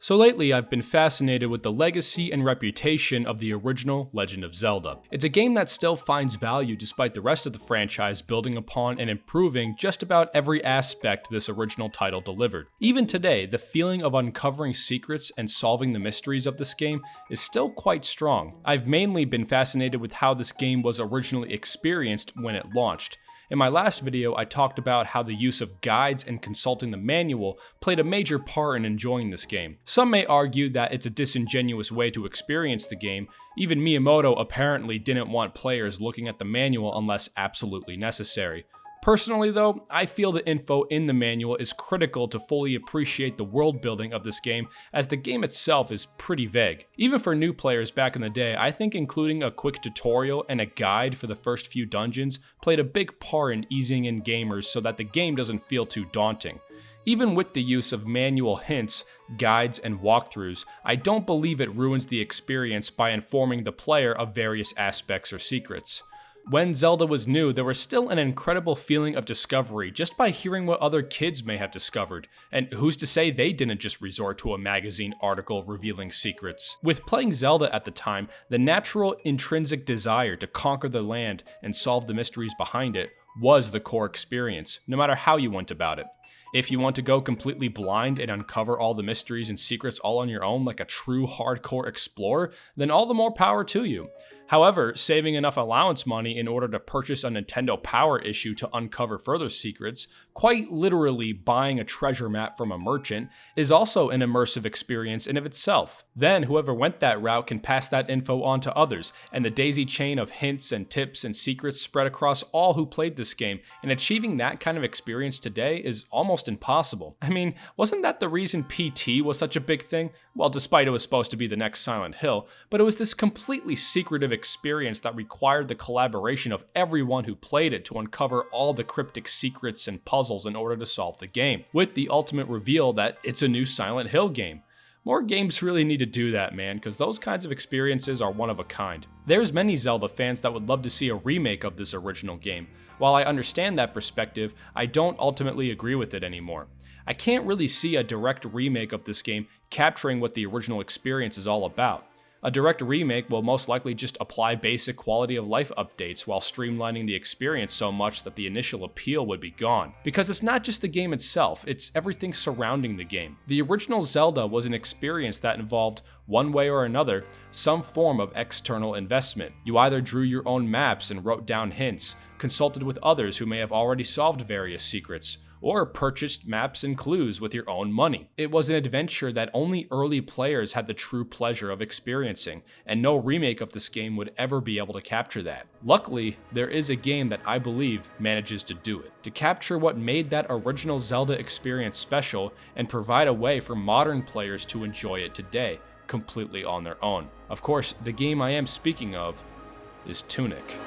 So lately, I've been fascinated with the legacy and reputation of the original Legend of Zelda. It's a game that still finds value despite the rest of the franchise building upon and improving just about every aspect this original title delivered. Even today, the feeling of uncovering secrets and solving the mysteries of this game is still quite strong. I've mainly been fascinated with how this game was originally experienced when it launched. In my last video, I talked about how the use of guides and consulting the manual played a major part in enjoying this game. Some may argue that it's a disingenuous way to experience the game. Even Miyamoto apparently didn't want players looking at the manual unless absolutely necessary. Personally though, I feel the info in the manual is critical to fully appreciate the world building of this game, as the game itself is pretty vague. Even for new players back in the day, I think including a quick tutorial and a guide for the first few dungeons played a big part in easing in gamers so that the game doesn't feel too daunting. Even with the use of manual hints, guides, and walkthroughs, I don't believe it ruins the experience by informing the player of various aspects or secrets. When Zelda was new, there was still an incredible feeling of discovery just by hearing what other kids may have discovered, and who's to say they didn't just resort to a magazine article revealing secrets. With playing Zelda at the time, the natural intrinsic desire to conquer the land and solve the mysteries behind it was the core experience, no matter how you went about it. If you want to go completely blind and uncover all the mysteries and secrets all on your own like a true hardcore explorer, then all the more power to you. However, saving enough allowance money in order to purchase a Nintendo Power issue to uncover further secrets, quite literally buying a treasure map from a merchant, is also an immersive experience in of itself. Then whoever went that route can pass that info on to others, and the daisy chain of hints and tips and secrets spread across all who played this game, and achieving that kind of experience today is almost impossible. I mean, wasn't that the reason PT was such a big thing? Well, despite it was supposed to be the next Silent Hill, but it was this completely secretive experience that required the collaboration of everyone who played it to uncover all the cryptic secrets and puzzles in order to solve the game, with the ultimate reveal that it's a new Silent Hill game. More games really need to do that, man, because those kinds of experiences are one of a kind. There's many Zelda fans that would love to see a remake of this original game. While I understand that perspective, I don't ultimately agree with it anymore. I can't really see a direct remake of this game capturing what the original experience is all about. A direct remake will most likely just apply basic quality of life updates while streamlining the experience so much that the initial appeal would be gone. Because it's not just the game itself, it's everything surrounding the game. The original Zelda was an experience that involved, one way or another, some form of external investment. You either drew your own maps and wrote down hints, consulted with others who may have already solved various secrets, or purchased maps and clues with your own money. It was an adventure that only early players had the true pleasure of experiencing, and no remake of this game would ever be able to capture that. Luckily, there is a game that I believe manages to do it, to capture what made that original Zelda experience special and provide a way for modern players to enjoy it today, completely on their own. Of course, the game I am speaking of is Tunic.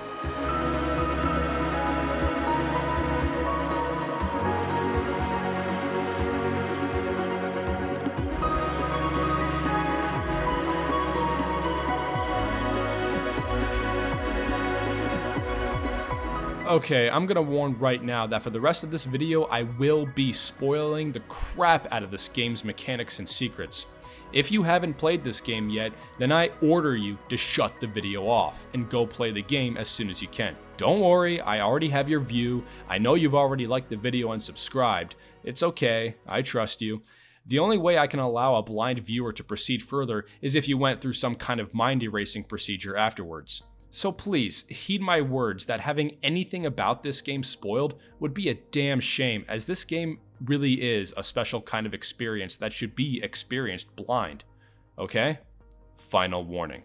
Okay, I'm gonna warn right now that for the rest of this video, I will be spoiling the crap out of this game's mechanics and secrets. If you haven't played this game yet, then I order you to shut the video off and go play the game as soon as you can. Don't worry, I already have your view. I know you've already liked the video and subscribed. It's okay, I trust you. The only way I can allow a blind viewer to proceed further is if you went through some kind of mind erasing procedure afterwards. So please, heed my words that having anything about this game spoiled would be a damn shame, as this game really is a special kind of experience that should be experienced blind. Okay? Final warning.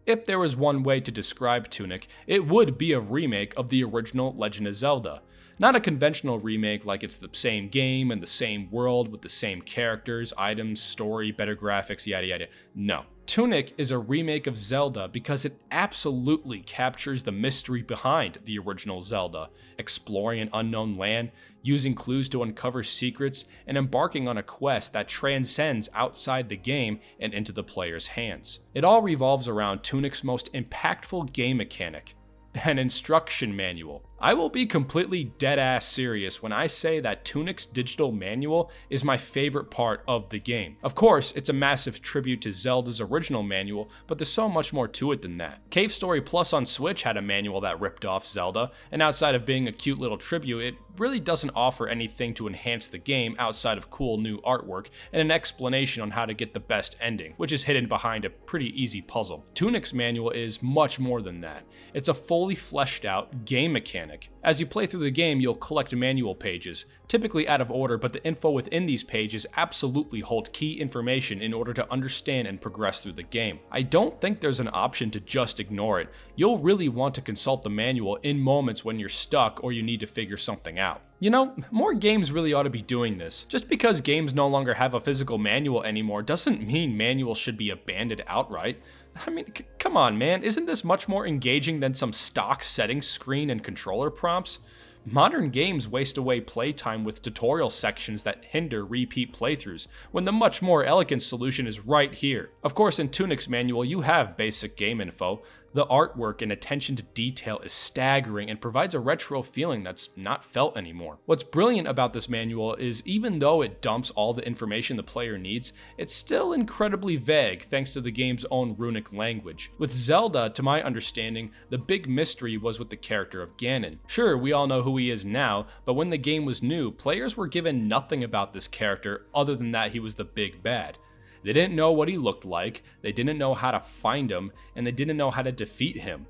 If there was one way to describe Tunic, it would be a remake of the original Legend of Zelda. Not a conventional remake like it's the same game and the same world with the same characters, items, story, better graphics, yada yada. No. Tunic is a remake of Zelda because it absolutely captures the mystery behind the original Zelda, exploring an unknown land, using clues to uncover secrets, and embarking on a quest that transcends outside the game and into the player's hands. It all revolves around Tunic's most impactful game mechanic, an instruction manual. I will be completely dead-ass serious when I say that Tunic's digital manual is my favorite part of the game. Of course, it's a massive tribute to Zelda's original manual, but there's so much more to it than that. Cave Story Plus on Switch had a manual that ripped off Zelda, and outside of being a cute little tribute, it really doesn't offer anything to enhance the game outside of cool new artwork and an explanation on how to get the best ending, which is hidden behind a pretty easy puzzle. Tunic's manual is much more than that. It's a fully fleshed out game mechanic. As you play through the game, you'll collect manual pages, typically out of order, but the info within these pages absolutely hold key information in order to understand and progress through the game. I don't think there's an option to just ignore it. You'll really want to consult the manual in moments when you're stuck or you need to figure something out. You know, more games really ought to be doing this. Just because games no longer have a physical manual anymore doesn't mean manuals should be abandoned outright. I mean, come on, man, isn't this much more engaging than some stock settings screen and controller prompts? Modern games waste away playtime with tutorial sections that hinder repeat playthroughs, when the much more elegant solution is right here. Of course, in Tunic's manual, you have basic game info. The artwork and attention to detail is staggering and provides a retro feeling that's not felt anymore. What's brilliant about this manual is even though it dumps all the information the player needs, it's still incredibly vague thanks to the game's own runic language. With Zelda, to my understanding, the big mystery was with the character of Ganon. Sure, we all know who he is now, but when the game was new, players were given nothing about this character other than that he was the big bad. They didn't know what he looked like, they didn't know how to find him, and they didn't know how to defeat him.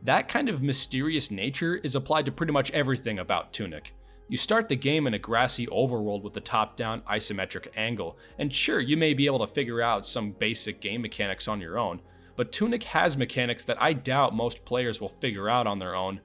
That kind of mysterious nature is applied to pretty much everything about Tunic. You start the game in a grassy overworld with a top-down isometric angle, and sure, you may be able to figure out some basic game mechanics on your own, but Tunic has mechanics that I doubt most players will figure out on their own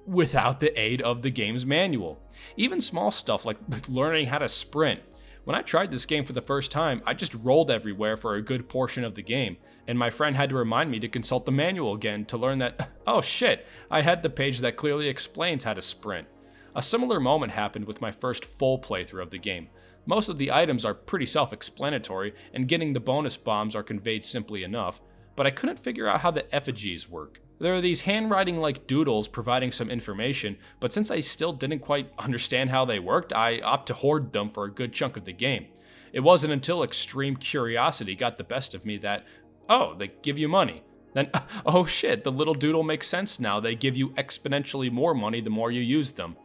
without the aid of the game's manual. Even small stuff like learning how to sprint. When I tried this game for the first time, I just rolled everywhere for a good portion of the game, and my friend had to remind me to consult the manual again to learn that, oh shit, I had the page that clearly explains how to sprint. A similar moment happened with my first full playthrough of the game. Most of the items are pretty self-explanatory, and getting the bonus bombs are conveyed simply enough, but I couldn't figure out how the effigies work. There are these handwriting-like doodles providing some information, but since I still didn't quite understand how they worked, I opted to hoard them for a good chunk of the game. It wasn't until extreme curiosity got the best of me that, oh, they give you money. Then, oh shit, the little doodle makes sense now, they give you exponentially more money the more you use them.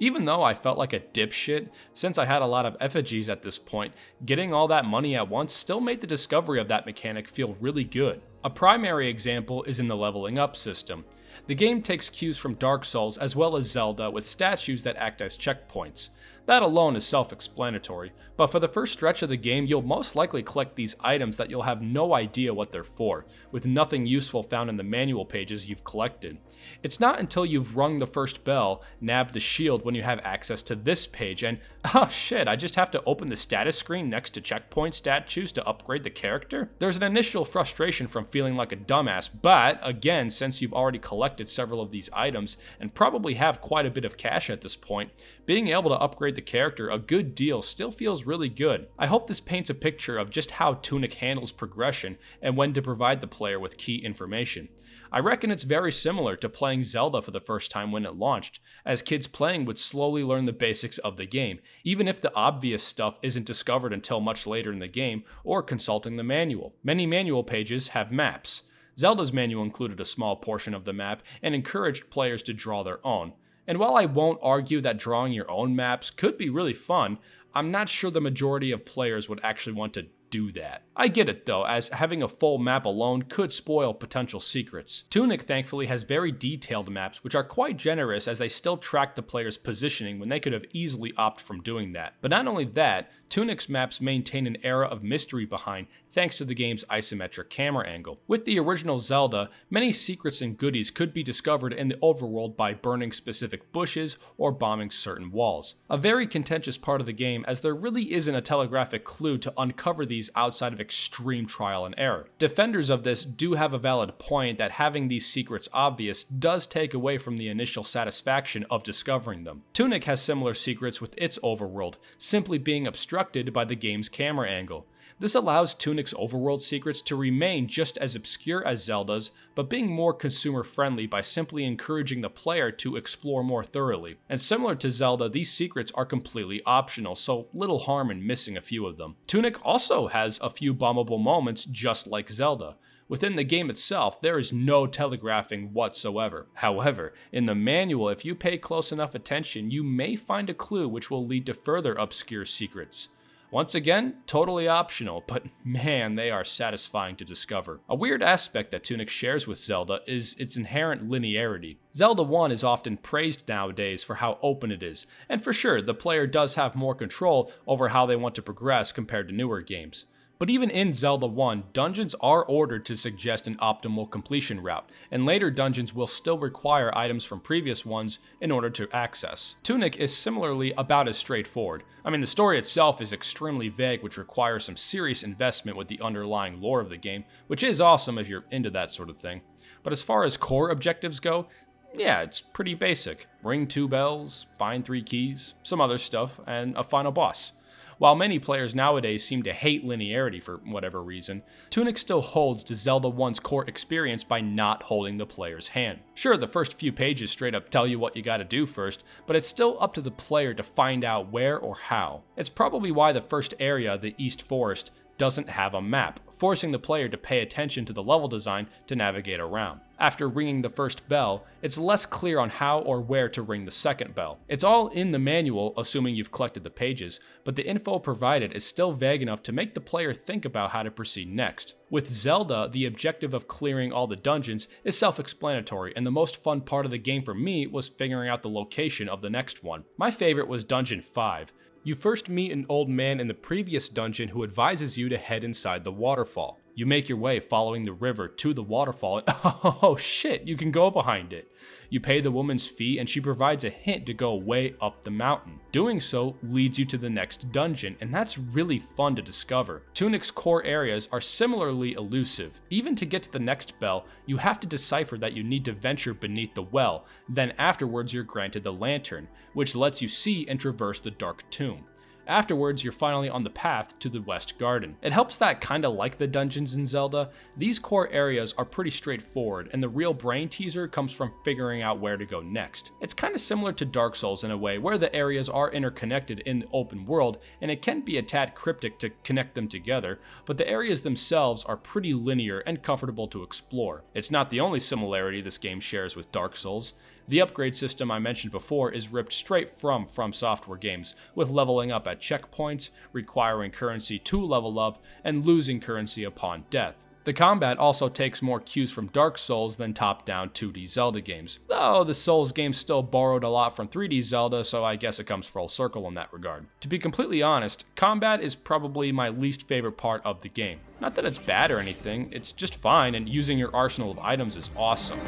Even though I felt like a dipshit, since I had a lot of effigies at this point, getting all that money at once still made the discovery of that mechanic feel really good. A primary example is in the leveling up system. The game takes cues from Dark Souls as well as Zelda with statues that act as checkpoints. That alone is self-explanatory, but for the first stretch of the game, you'll most likely collect these items that you'll have no idea what they're for, with nothing useful found in the manual pages you've collected. It's not until you've rung the first bell, nabbed the shield when you have access to this page, and oh shit, I just have to open the status screen next to checkpoint statues to upgrade the character? There's an initial frustration from feeling like a dumbass, but again, since you've already collected several of these items and probably have quite a bit of cash at this point, being able to upgrade the character a good deal still feels really good. I hope this paints a picture of just how Tunic handles progression and when to provide the player with key information. I reckon it's very similar to playing Zelda for the first time when it launched, as kids playing would slowly learn the basics of the game, even if the obvious stuff isn't discovered until much later in the game or consulting the manual. Many manual pages have maps. Zelda's manual included a small portion of the map and encouraged players to draw their own. And while I won't argue that drawing your own maps could be really fun, I'm not sure the majority of players would actually want to do that. I get it though, as having a full map alone could spoil potential secrets. Tunic thankfully has very detailed maps which are quite generous as they still track the player's positioning when they could have easily opted from doing that. But not only that, Tunic's maps maintain an era of mystery behind thanks to the game's isometric camera angle. With the original Zelda, many secrets and goodies could be discovered in the overworld by burning specific bushes or bombing certain walls. A very contentious part of the game as there really isn't a telegraphic clue to uncover these outside of extreme trial and error. Defenders of this do have a valid point that having these secrets obvious does take away from the initial satisfaction of discovering them. Tunic has similar secrets with its overworld, simply being obstructed by the game's camera angle. This allows Tunic's overworld secrets to remain just as obscure as Zelda's, but being more consumer friendly by simply encouraging the player to explore more thoroughly. And similar to Zelda, these secrets are completely optional, so little harm in missing a few of them. Tunic also has a few bombable moments just like Zelda. Within the game itself, there is no telegraphing whatsoever. However, in the manual, if you pay close enough attention, you may find a clue which will lead to further obscure secrets. Once again, totally optional, but man, they are satisfying to discover. A weird aspect that Tunic shares with Zelda is its inherent linearity. Zelda 1 is often praised nowadays for how open it is, and for sure, the player does have more control over how they want to progress compared to newer games. But even in Zelda 1, dungeons are ordered to suggest an optimal completion route, and later dungeons will still require items from previous ones in order to access. Tunic is similarly about as straightforward. I mean, the story itself is extremely vague, which requires some serious investment with the underlying lore of the game, which is awesome if you're into that sort of thing. But as far as core objectives go, yeah, it's pretty basic. Ring 2 bells, find 3 keys, some other stuff, and a final boss. While many players nowadays seem to hate linearity for whatever reason, Tunic still holds to Zelda 1's core experience by not holding the player's hand. Sure, the first few pages straight up tell you what you gotta do first, but it's still up to the player to find out where or how. It's probably why the first area, the East Forest, doesn't have a map, forcing the player to pay attention to the level design to navigate around. After ringing the first bell, it's less clear on how or where to ring the second bell. It's all in the manual, assuming you've collected the pages, but the info provided is still vague enough to make the player think about how to proceed next. With Zelda, the objective of clearing all the dungeons is self-explanatory, and the most fun part of the game for me was figuring out the location of the next one. My favorite was Dungeon 5. You first meet an old man in the previous dungeon who advises you to head inside the waterfall. You make your way following the river to the waterfall and oh shit, you can go behind it. You pay the woman's fee and she provides a hint to go way up the mountain. Doing so leads you to the next dungeon, and that's really fun to discover. Tunic's core areas are similarly elusive. Even to get to the next bell, you have to decipher that you need to venture beneath the well, then afterwards you're granted the lantern, which lets you see and traverse the dark tomb. Afterwards, you're finally on the path to the West Garden. It helps that kinda like the dungeons in Zelda, these core areas are pretty straightforward, and the real brain teaser comes from figuring out where to go next. It's kinda similar to Dark Souls in a way, where the areas are interconnected in the open world, and it can be a tad cryptic to connect them together, but the areas themselves are pretty linear and comfortable to explore. It's not the only similarity this game shares with Dark Souls. The upgrade system I mentioned before is ripped straight from Software games, with leveling up at checkpoints, requiring currency to level up, and losing currency upon death. The combat also takes more cues from Dark Souls than top-down 2D Zelda games, though the Souls games still borrowed a lot from 3D Zelda, so I guess it comes full circle in that regard. To be completely honest, combat is probably my least favorite part of the game. Not that it's bad or anything, it's just fine, and using your arsenal of items is awesome.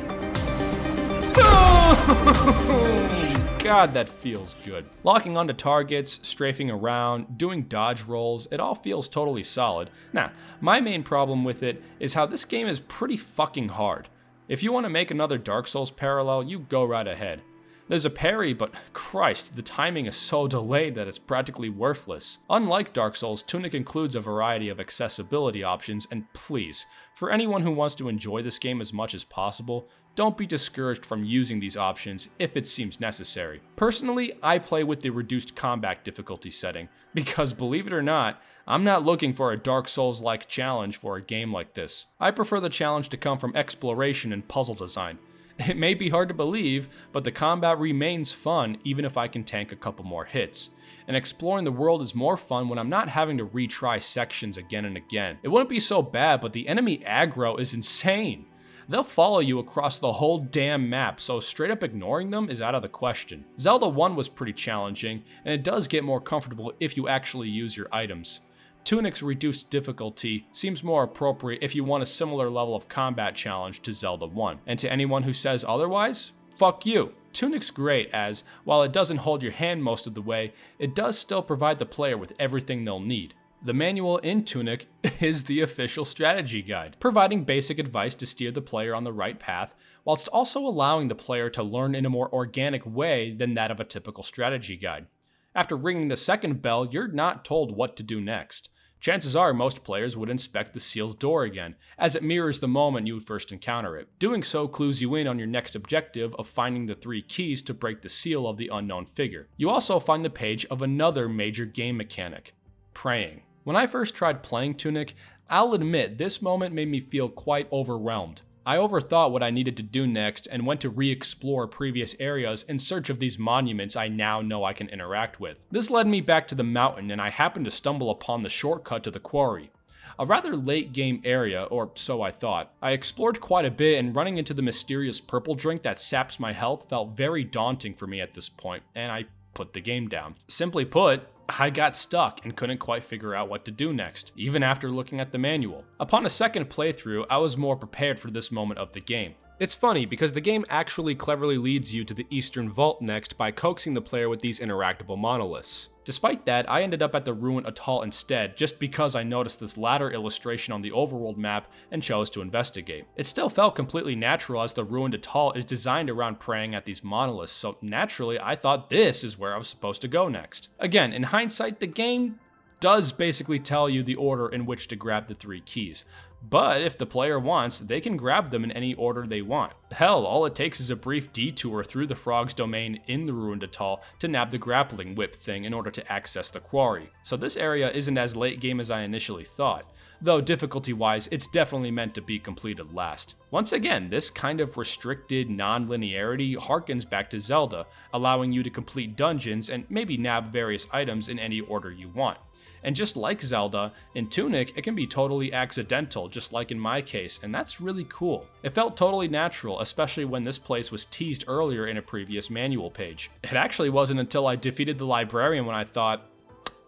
God, that feels good. Locking onto targets, strafing around, doing dodge rolls, it all feels totally solid. Now, my main problem with it is how this game is pretty fucking hard. If you want to make another Dark Souls parallel, you go right ahead. There's a parry, but Christ, the timing is so delayed that it's practically worthless. Unlike Dark Souls, Tunic includes a variety of accessibility options, and please, for anyone who wants to enjoy this game as much as possible, don't be discouraged from using these options if it seems necessary. Personally, I play with the reduced combat difficulty setting, because believe it or not, I'm not looking for a Dark Souls-like challenge for a game like this. I prefer the challenge to come from exploration and puzzle design. It may be hard to believe, but the combat remains fun even if I can tank a couple more hits. And exploring the world is more fun when I'm not having to retry sections again and again. It wouldn't be so bad, but the enemy aggro is insane. They'll follow you across the whole damn map, so straight up ignoring them is out of the question. Zelda 1 was pretty challenging, and it does get more comfortable if you actually use your items. Tunic's reduced difficulty seems more appropriate if you want a similar level of combat challenge to Zelda 1. And to anyone who says otherwise, fuck you. Tunic's great as, while it doesn't hold your hand most of the way, it does still provide the player with everything they'll need. The manual in Tunic is the official strategy guide, providing basic advice to steer the player on the right path, whilst also allowing the player to learn in a more organic way than that of a typical strategy guide. After ringing the second bell, you're not told what to do next. Chances are most players would inspect the sealed door again, as it mirrors the moment you would first encounter it. Doing so clues you in on your next objective of finding the 3 keys to break the seal of the unknown figure. You also find the page of another major game mechanic: praying. When I first tried playing Tunic, I'll admit this moment made me feel quite overwhelmed. I overthought what I needed to do next and went to re-explore previous areas in search of these monuments I now know I can interact with. This led me back to the mountain, and I happened to stumble upon the shortcut to the quarry. A rather late game area, or so I thought. I explored quite a bit, and running into the mysterious purple drink that saps my health felt very daunting for me at this point, and I put the game down. Simply put, I got stuck and couldn't quite figure out what to do next, even after looking at the manual. Upon a second playthrough, I was more prepared for this moment of the game. It's funny because the game actually cleverly leads you to the Eastern Vault next by coaxing the player with these interactable monoliths. Despite that, I ended up at the ruined atoll instead, just because I noticed this latter illustration on the overworld map and chose to investigate. It still felt completely natural as the ruined atoll is designed around praying at these monoliths, so naturally I thought this is where I was supposed to go next. Again, in hindsight, the game does basically tell you the order in which to grab the 3 keys. But if the player wants, they can grab them in any order they want. Hell, all it takes is a brief detour through the frog's domain in the ruined atoll to nab the grappling whip thing in order to access the quarry. So this area isn't as late game as I initially thought, though difficulty-wise, it's definitely meant to be completed last. Once again, this kind of restricted non-linearity harkens back to Zelda, allowing you to complete dungeons and maybe nab various items in any order you want. And just like Zelda, in Tunic, it can be totally accidental, just like in my case, and that's really cool. It felt totally natural, especially when this place was teased earlier in a previous manual page. It actually wasn't until I defeated the librarian when I thought,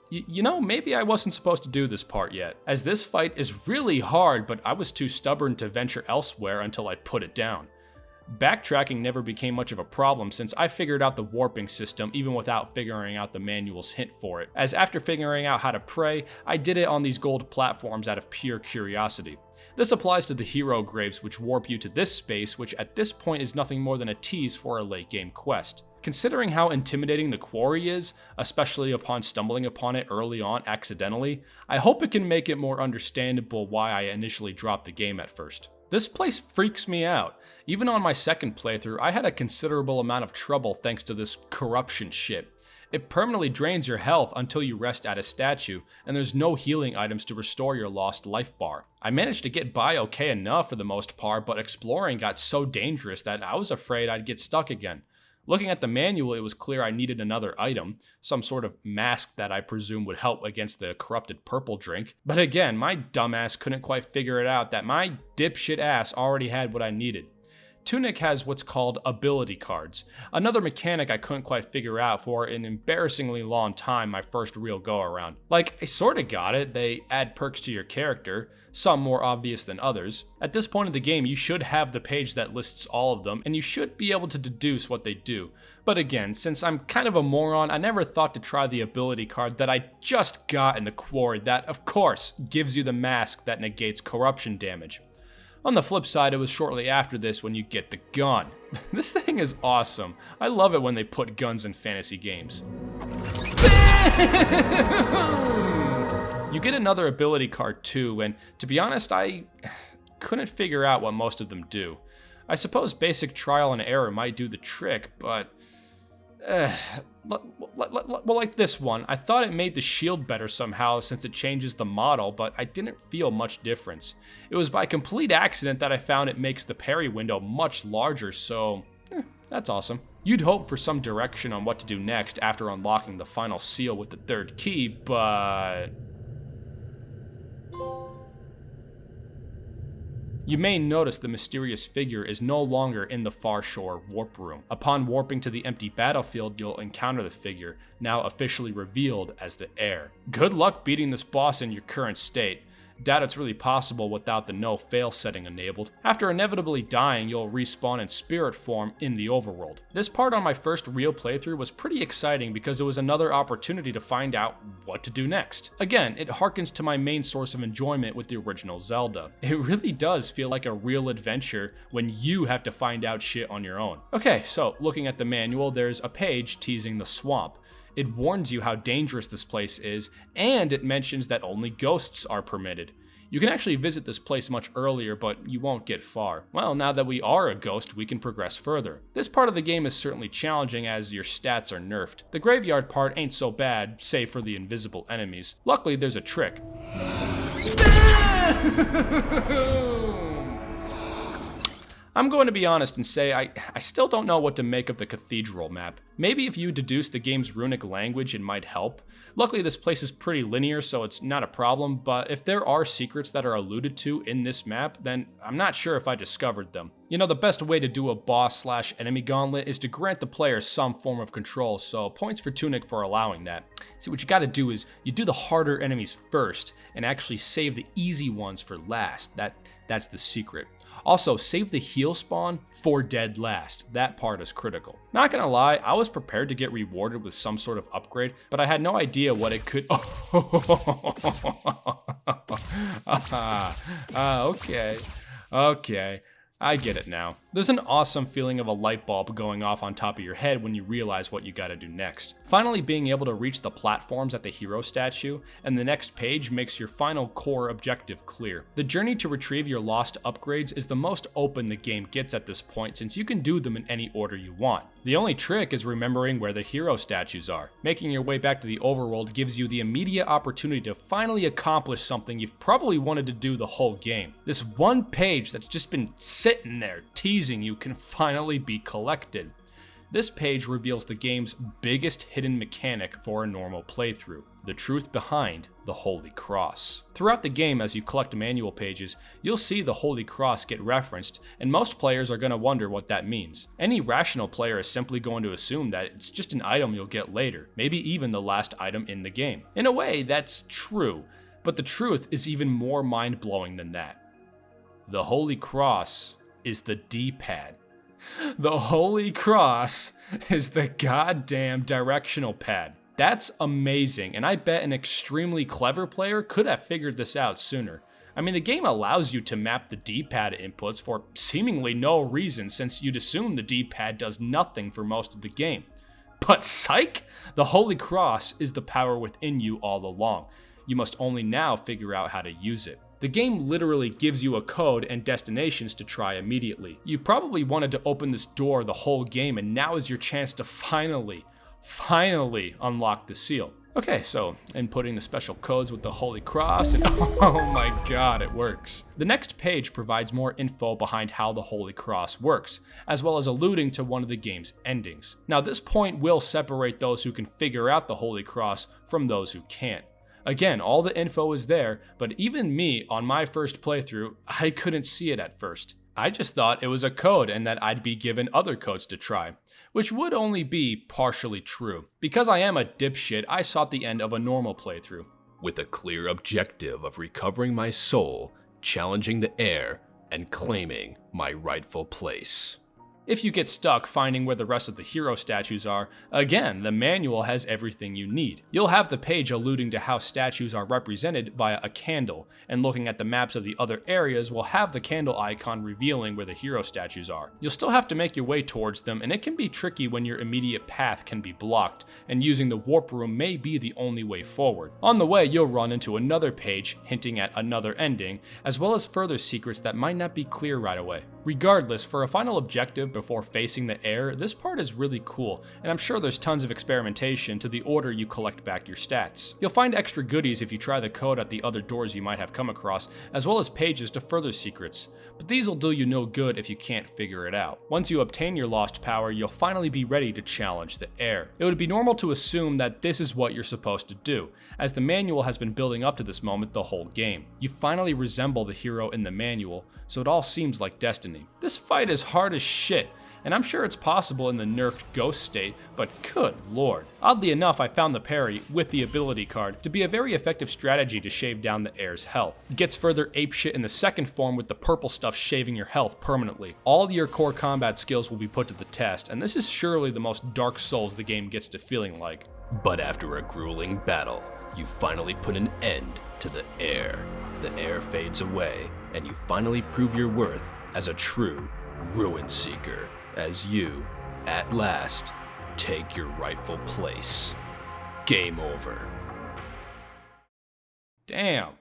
you know, maybe I wasn't supposed to do this part yet, as this fight is really hard, but I was too stubborn to venture elsewhere until I put it down. Backtracking never became much of a problem since I figured out the warping system even without figuring out the manual's hint for it, as after figuring out how to pray, I did it on these gold platforms out of pure curiosity. This applies to the hero graves, which warp you to this space, which at this point is nothing more than a tease for a late game quest. Considering how intimidating the quarry is, especially upon stumbling upon it early on accidentally, I hope it can make it more understandable why I initially dropped the game at first. This place freaks me out. Even on my second playthrough, I had a considerable amount of trouble thanks to this corruption shit. It permanently drains your health until you rest at a statue, and there's no healing items to restore your lost life bar. I managed to get by okay enough for the most part, but exploring got so dangerous that I was afraid I'd get stuck again. Looking at the manual, it was clear I needed another item, some sort of mask that I presume would help against the corrupted purple drink. But again, my dumbass couldn't quite figure it out that my dipshit ass already had what I needed. Tunic has what's called ability cards, another mechanic I couldn't quite figure out for an embarrassingly long time my first real go-around. Like, I sorta got it, they add perks to your character, some more obvious than others. At this point in the game, you should have the page that lists all of them, and you should be able to deduce what they do. But again, since I'm kind of a moron, I never thought to try the ability card that I just got in the quarry that, of course, gives you the mask that negates corruption damage. On the flip side, it was shortly after this when you get the gun. This thing is awesome. I love it when they put guns in fantasy games. You get another ability card too, and to be honest, I couldn't figure out what most of them do. I suppose basic trial and error might do the trick, but well, like this one, I thought it made the shield better somehow since it changes the model, but I didn't feel much difference. It was by complete accident that I found it makes the parry window much larger, so that's awesome. You'd hope for some direction on what to do next after unlocking the final seal with the 3rd key, but you may notice the mysterious figure is no longer in the Far Shore warp room. Upon warping to the empty battlefield, you'll encounter the figure, now officially revealed as the heir. Good luck beating this boss in your current state. Doubt it's really possible without the no-fail setting enabled. After inevitably dying, you'll respawn in spirit form in the overworld. This part on my first real playthrough was pretty exciting because it was another opportunity to find out what to do next. Again, it harkens to my main source of enjoyment with the original Zelda. It really does feel like a real adventure when you have to find out shit on your own. Okay, so looking at the manual, there's a page teasing the swamp. It warns you how dangerous this place is, and it mentions that only ghosts are permitted. You can actually visit this place much earlier, but you won't get far. Well, now that we are a ghost, we can progress further. This part of the game is certainly challenging as your stats are nerfed. The graveyard part ain't so bad, save for the invisible enemies. Luckily, there's a trick. I'm going to be honest and say I still don't know what to make of the cathedral map. Maybe if you deduce the game's runic language, it might help. Luckily, this place is pretty linear, so it's not a problem, but if there are secrets that are alluded to in this map, then I'm not sure if I discovered them. You know, the best way to do a boss/enemy gauntlet is to grant the player some form of control, so points for Tunic for allowing that. See, what you gotta do is, you do the harder enemies first, and actually save the easy ones for last. That's the secret. Also, save the heal spawn for dead last. That part is critical. Not gonna lie, I was prepared to get rewarded with some sort of upgrade, but I had no idea what it could. Okay. I get it now. There's an awesome feeling of a light bulb going off on top of your head when you realize what you gotta do next. Finally being able to reach the platforms at the hero statue, and the next page makes your final core objective clear. The journey to retrieve your lost upgrades is the most open the game gets at this point, since you can do them in any order you want. The only trick is remembering where the hero statues are. Making your way back to the overworld gives you the immediate opportunity to finally accomplish something you've probably wanted to do the whole game. This one page that's just been sitting there teasing you can finally be collected. This page reveals the game's biggest hidden mechanic for a normal playthrough: the truth behind the Holy Cross. Throughout the game, as you collect manual pages, you'll see the Holy Cross get referenced, and most players are going to wonder what that means. Any rational player is simply going to assume that it's just an item you'll get later, maybe even the last item in the game. In a way, that's true, but the truth is even more mind-blowing than that. The Holy Cross is the D-pad. The Holy Cross is the goddamn directional pad. That's amazing, and I bet an extremely clever player could have figured this out sooner. I mean, the game allows you to map the D-pad inputs for seemingly no reason, since you'd assume the D-pad does nothing for most of the game. But psych! The Holy Cross is the power within you all along. You must only now figure out how to use it. The game literally gives you a code and destinations to try immediately. You probably wanted to open this door the whole game, and now is your chance to finally unlock the seal. Okay, so inputting the special codes with the Holy Cross, and oh my god, it works. The next page provides more info behind how the Holy Cross works, as well as alluding to one of the game's endings. Now, this point will separate those who can figure out the Holy Cross from those who can't. Again, all the info is there, but even me, on my first playthrough, I couldn't see it at first. I just thought it was a code and that I'd be given other codes to try, which would only be partially true. Because I am a dipshit, I sought the end of a normal playthrough, with a clear objective of recovering my soul, challenging the heir, and claiming my rightful place. If you get stuck finding where the rest of the hero statues are, again, the manual has everything you need. You'll have the page alluding to how statues are represented via a candle, and looking at the maps of the other areas will have the candle icon revealing where the hero statues are. You'll still have to make your way towards them, and it can be tricky when your immediate path can be blocked, and using the warp room may be the only way forward. On the way, you'll run into another page hinting at another ending, as well as further secrets that might not be clear right away. Regardless, for a final objective before facing the heir, this part is really cool, and I'm sure there's tons of experimentation to the order you collect back your stats. You'll find extra goodies if you try the code at the other doors you might have come across, as well as pages to further secrets, but these will do you no good if you can't figure it out. Once you obtain your lost power, you'll finally be ready to challenge the heir. It would be normal to assume that this is what you're supposed to do, as the manual has been building up to this moment the whole game. You finally resemble the hero in the manual, so it all seems like destiny. This fight is hard as shit, and I'm sure it's possible in the nerfed ghost state, but good lord. Oddly enough, I found the parry, with the ability card, to be a very effective strategy to shave down the heir's health. It gets further apeshit in the second form with the purple stuff shaving your health permanently. All your core combat skills will be put to the test, and this is surely the most Dark Souls the game gets to feeling like. But after a grueling battle, you finally put an end to the heir. The heir fades away, and you finally prove your worth as a true ruin seeker, as you, at last, take your rightful place. Game over. Damn,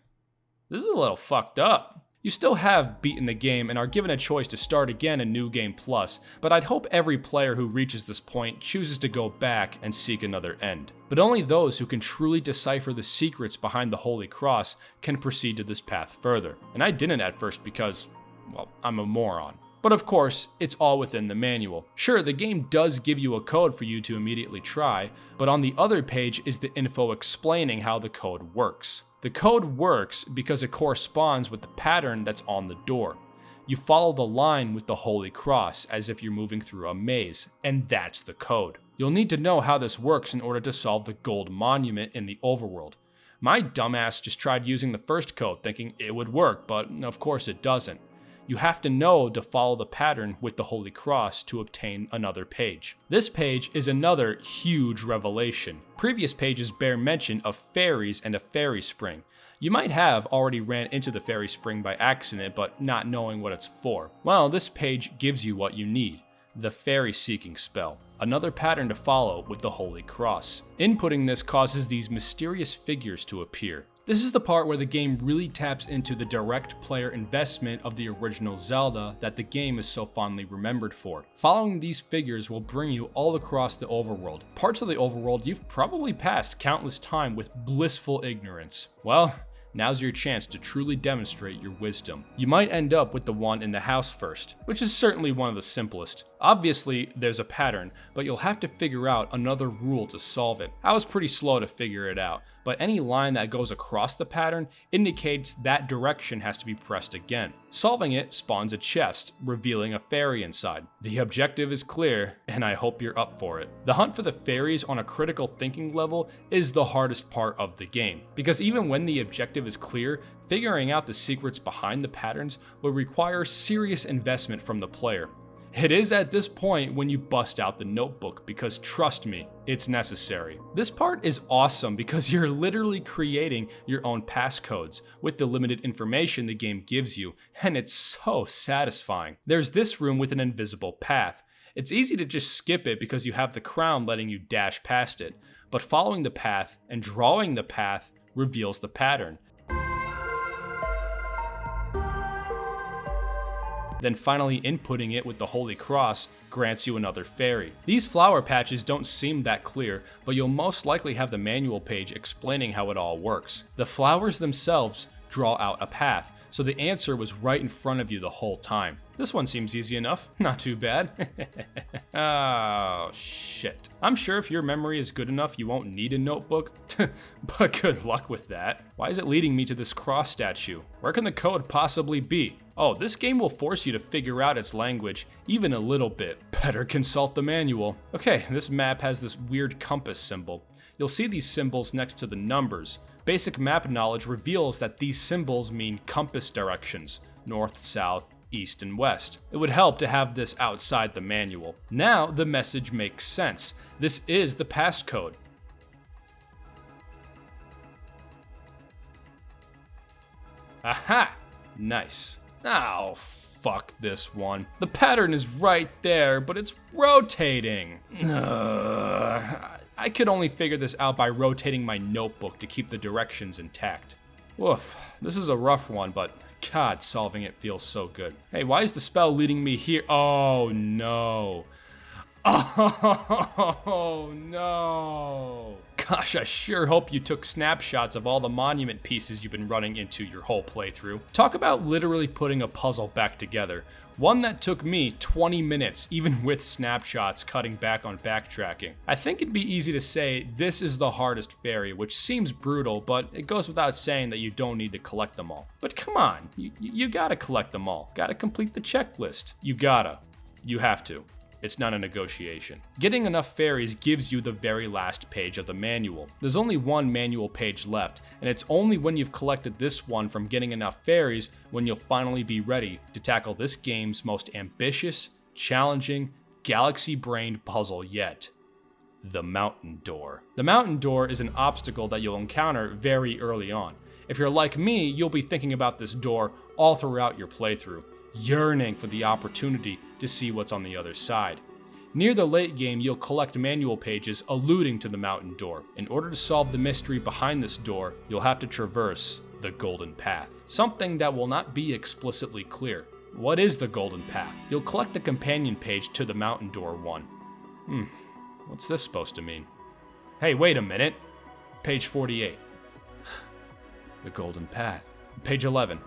this is a little fucked up. You still have beaten the game and are given a choice to start again in New Game Plus, but I'd hope every player who reaches this point chooses to go back and seek another end. But only those who can truly decipher the secrets behind the Holy Cross can proceed to this path further. And I didn't at first because, well, I'm a moron. But of course, it's all within the manual. Sure, the game does give you a code for you to immediately try, but on the other page is the info explaining how the code works. The code works because it corresponds with the pattern that's on the door. You follow the line with the Holy Cross as if you're moving through a maze, and that's the code. You'll need to know how this works in order to solve the gold monument in the overworld. My dumbass just tried using the first code thinking it would work, but of course it doesn't. You have to know to follow the pattern with the Holy Cross to obtain another page. This page is another huge revelation. Previous pages bear mention of fairies and a fairy spring. You might have already ran into the fairy spring by accident but not knowing what it's for. Well, this page gives you what you need. The fairy seeking spell. Another pattern to follow with the Holy Cross. Inputting this causes these mysterious figures to appear. This is the part where the game really taps into the direct player investment of the original Zelda that the game is so fondly remembered for. Following these figures will bring you all across the overworld. Parts of the overworld you've probably passed countless times with blissful ignorance. Well, now's your chance to truly demonstrate your wisdom. You might end up with the one in the house first, which is certainly one of the simplest. Obviously, there's a pattern, but you'll have to figure out another rule to solve it. I was pretty slow to figure it out, but any line that goes across the pattern indicates that direction has to be pressed again. Solving it spawns a chest, revealing a fairy inside. The objective is clear, and I hope you're up for it. The hunt for the fairies on a critical thinking level is the hardest part of the game, because even when the objective is clear, figuring out the secrets behind the patterns will require serious investment from the player. It is at this point when you bust out the notebook because trust me, it's necessary. This part is awesome because you're literally creating your own passcodes with the limited information the game gives you, and it's so satisfying. There's this room with an invisible path. It's easy to just skip it because you have the crown letting you dash past it, but following the path and drawing the path reveals the pattern. Then finally inputting it with the Holy Cross grants you another fairy. These flower patches don't seem that clear, but you'll most likely have the manual page explaining how it all works. The flowers themselves draw out a path, so the answer was right in front of you the whole time. This one seems easy enough, not too bad. Oh, shit. I'm sure if your memory is good enough, you won't need a notebook, but good luck with that. Why is it leading me to this cross statue? Where can the code possibly be? Oh, this game will force you to figure out its language, even a little bit. Better consult the manual. Okay, this map has this weird compass symbol. You'll see these symbols next to the numbers. Basic map knowledge reveals that these symbols mean compass directions, north, south, east, and west. It would help to have this outside the manual. Now the message makes sense. This is the passcode. Aha! Nice. Oh, fuck this one. The pattern is right there, but it's rotating. I could only figure this out by rotating my notebook to keep the directions intact. Woof, this is a rough one, but God, solving it feels so good. Hey, why is the spell leading me here? Oh, no. Oh, no. Gosh, I sure hope you took snapshots of all the monument pieces you've been running into your whole playthrough. Talk about literally putting a puzzle back together. One that took me 20 minutes, even with snapshots cutting back on backtracking. I think it'd be easy to say this is the hardest fairy, which seems brutal, but it goes without saying that you don't need to collect them all. But come on, you gotta collect them all. Gotta complete the checklist. You have to. It's not a negotiation. Getting enough fairies gives you the very last page of the manual. There's only one manual page left, and it's only when you've collected this one from getting enough fairies when you'll finally be ready to tackle this game's most ambitious, challenging, galaxy-brained puzzle yet. The Mountain Door. The Mountain Door is an obstacle that you'll encounter very early on. If you're like me, you'll be thinking about this door all throughout your playthrough, yearning for the opportunity to see what's on the other side. Near the late game, you'll collect manual pages alluding to the mountain door. In order to solve the mystery behind this door, you'll have to traverse the Golden Path, something that will not be explicitly clear. What is the Golden Path? You'll collect the companion page to the mountain door one. What's this supposed to mean? Hey, wait a minute. Page 48. The Golden Path. Page 11.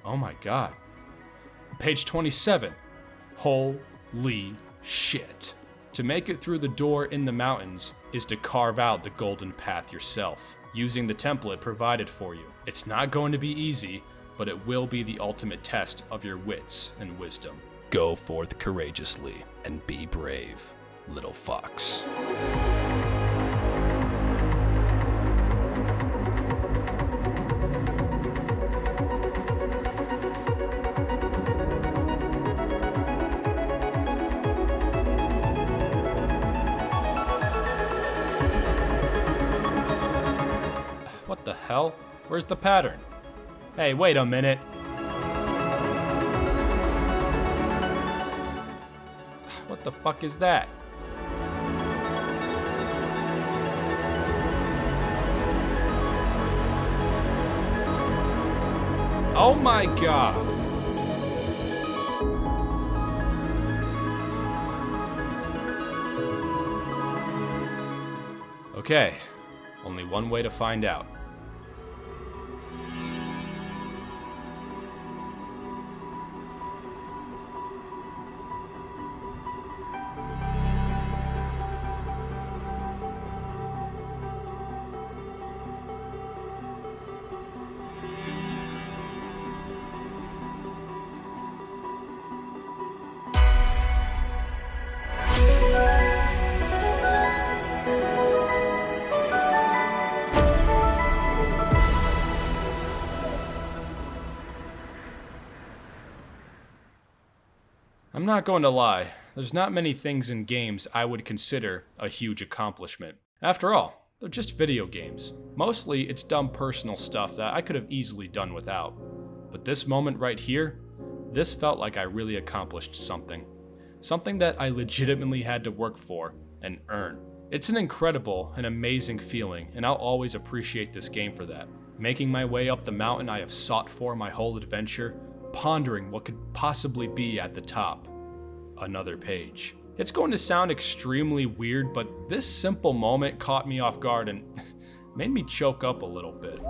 Oh my god. Page 27. Holy shit. To make it through the door in the mountains is to carve out the Golden Path yourself, using the template provided for you. It's not going to be easy, but it will be the ultimate test of your wits and wisdom. Go forth courageously and be brave, little fox. What the hell? Where's the pattern? Hey, wait a minute. What the fuck is that? Oh my god. Okay, only one way to find out. I'm not going to lie, there's not many things in games I would consider a huge accomplishment. After all, they're just video games. Mostly it's dumb personal stuff that I could have easily done without. But this moment right here, this felt like I really accomplished something. Something that I legitimately had to work for and earn. It's an incredible and amazing feeling, and I'll always appreciate this game for that. Making my way up the mountain I have sought for my whole adventure, pondering what could possibly be at the top. Another page. It's going to sound extremely weird, but this simple moment caught me off guard and made me choke up a little bit.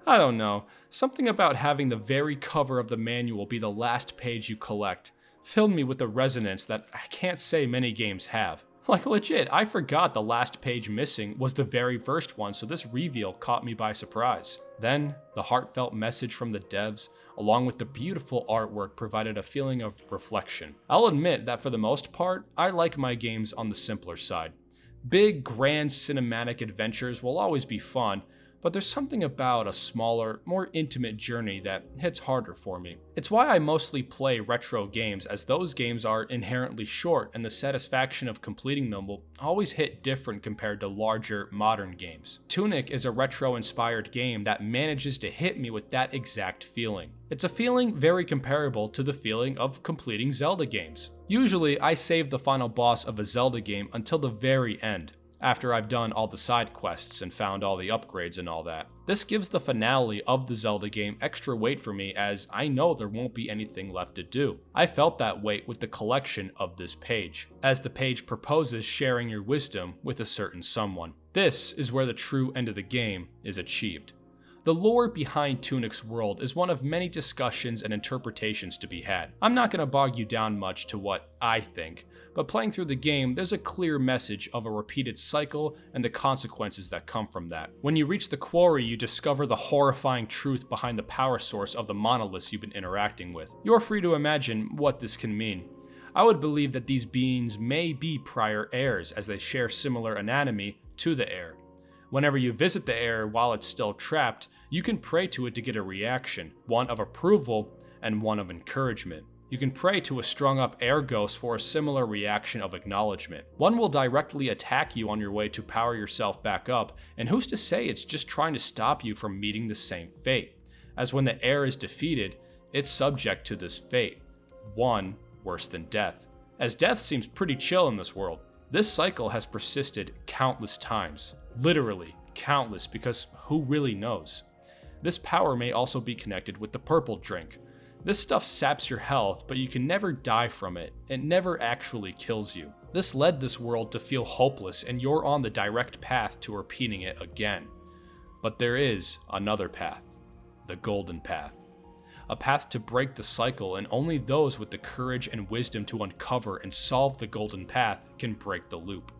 I don't know. Something about having the very cover of the manual be the last page you collect filled me with a resonance that I can't say many games have. Like legit, I forgot the last page missing was the very first one, so this reveal caught me by surprise. Then, the heartfelt message from the devs, along with the beautiful artwork, provided a feeling of reflection. I'll admit that for the most part, I like my games on the simpler side. Big, grand cinematic adventures will always be fun, but there's something about a smaller, more intimate journey that hits harder for me. It's why I mostly play retro games, as those games are inherently short and the satisfaction of completing them will always hit different compared to larger, modern games. Tunic is a retro-inspired game that manages to hit me with that exact feeling. It's a feeling very comparable to the feeling of completing Zelda games. Usually, I save the final boss of a Zelda game until the very end, after I've done all the side quests and found all the upgrades and all that. This gives the finale of the Zelda game extra weight for me, as I know there won't be anything left to do. I felt that weight with the collection of this page, as the page proposes sharing your wisdom with a certain someone. This is where the true end of the game is achieved. The lore behind Tunic's world is one of many discussions and interpretations to be had. I'm not going to bog you down much to what I think, but playing through the game, there's a clear message of a repeated cycle and the consequences that come from that. When you reach the quarry, you discover the horrifying truth behind the power source of the monoliths you've been interacting with. You're free to imagine what this can mean. I would believe that these beings may be prior heirs, as they share similar anatomy to the heir. Whenever you visit the heir while it's still trapped, you can pray to it to get a reaction, one of approval and one of encouragement. You can pray to a strung up heir ghost for a similar reaction of acknowledgement. One will directly attack you on your way to power yourself back up, and who's to say it's just trying to stop you from meeting the same fate? As when the heir is defeated, it's subject to this fate, one worse than death. As death seems pretty chill in this world, this cycle has persisted countless times. Literally countless, because who really knows? This power may also be connected with the purple drink. This stuff saps your health, but you can never die from it. It never actually kills you. This led this world to feel hopeless, and you're on the direct path to repeating it again. But there is another path, the golden path. A path to break the cycle, and only those with the courage and wisdom to uncover and solve the golden path can break the loop.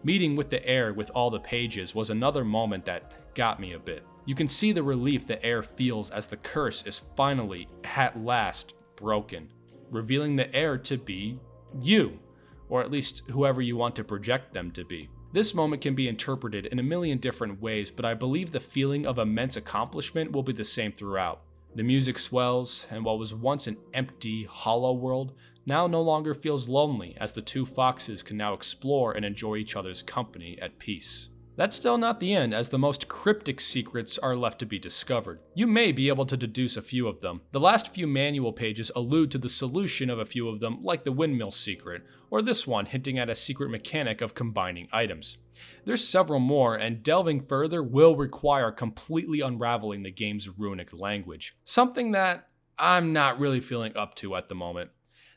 Meeting with the heir with all the pages was another moment that got me a bit. You can see the relief the heir feels as the curse is finally, at last, broken, revealing the heir to be you, or at least whoever you want to project them to be. This moment can be interpreted in a million different ways, but I believe the feeling of immense accomplishment will be the same throughout. The music swells, and what was once an empty, hollow world now no longer feels lonely, as the two foxes can now explore and enjoy each other's company at peace. That's still not the end, as the most cryptic secrets are left to be discovered. You may be able to deduce a few of them. The last few manual pages allude to the solution of a few of them, like the windmill secret, or this one hinting at a secret mechanic of combining items. There's several more, and delving further will require completely unraveling the game's runic language, something that I'm not really feeling up to at the moment.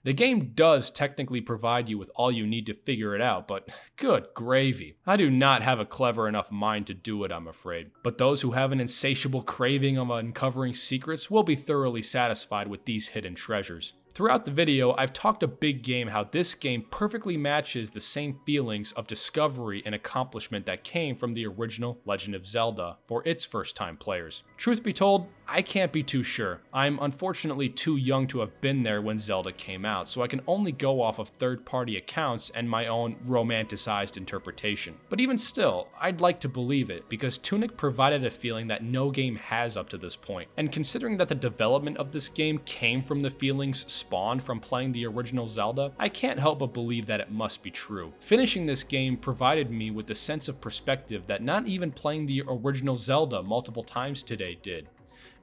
The game does technically provide you with all you need to figure it out, but good gravy. I do not have a clever enough mind to do it, I'm afraid. But those who have an insatiable craving of uncovering secrets will be thoroughly satisfied with these hidden treasures. Throughout the video, I've talked a big game how this game perfectly matches the same feelings of discovery and accomplishment that came from the original Legend of Zelda for its first-time players. Truth be told, I can't be too sure. I'm unfortunately too young to have been there when Zelda came out, so I can only go off of third-party accounts and my own romanticized interpretation. But even still, I'd like to believe it, because Tunic provided a feeling that no game has up to this point. And considering that the development of this game came from the feelings spawned from playing the original Zelda, I can't help but believe that it must be true. Finishing this game provided me with the sense of perspective that not even playing the original Zelda multiple times today did.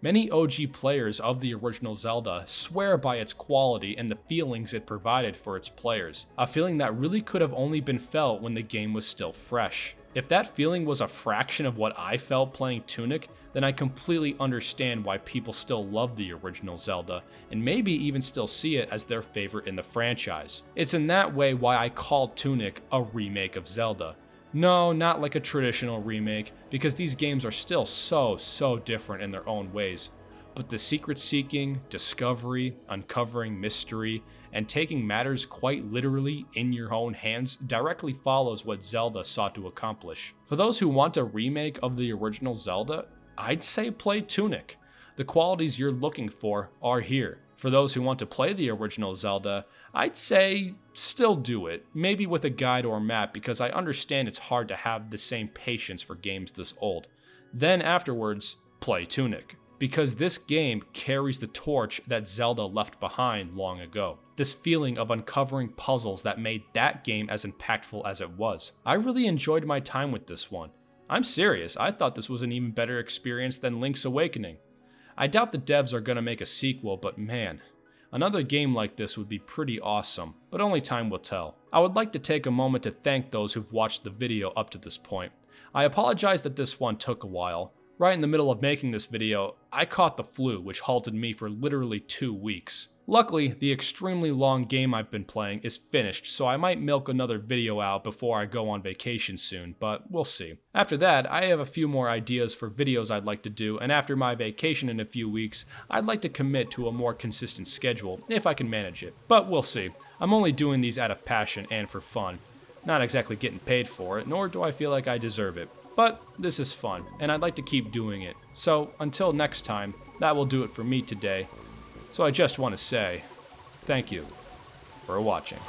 Many OG players of the original Zelda swear by its quality and the feelings it provided for its players, a feeling that really could have only been felt when the game was still fresh. If that feeling was a fraction of what I felt playing Tunic, then I completely understand why people still love the original Zelda, and maybe even still see it as their favorite in the franchise. It's in that way why I call Tunic a remake of Zelda. No, not like a traditional remake, because these games are still so different in their own ways. But the secret seeking, discovery, uncovering mystery, and taking matters quite literally in your own hands directly follows what Zelda sought to accomplish. For those who want a remake of the original Zelda, I'd say play Tunic. The qualities you're looking for are here. For those who want to play the original Zelda, I'd say still do it, maybe with a guide or map, because I understand it's hard to have the same patience for games this old. Then afterwards, play Tunic, because this game carries the torch that Zelda left behind long ago. This feeling of uncovering puzzles that made that game as impactful as it was. I really enjoyed my time with this one. I'm serious, I thought this was an even better experience than Link's Awakening. I doubt the devs are gonna make a sequel, but man, another game like this would be pretty awesome, but only time will tell. I would like to take a moment to thank those who've watched the video up to this point. I apologize that this one took a while. Right in the middle of making this video, I caught the flu, which halted me for literally 2 weeks. Luckily, the extremely long game I've been playing is finished, so I might milk another video out before I go on vacation soon, but we'll see. After that, I have a few more ideas for videos I'd like to do, and after my vacation in a few weeks, I'd like to commit to a more consistent schedule, if I can manage it. But we'll see. I'm only doing these out of passion and for fun. Not exactly getting paid for it, nor do I feel like I deserve it. But this is fun, and I'd like to keep doing it. So until next time, that will do it for me today. So I just want to say, thank you for watching.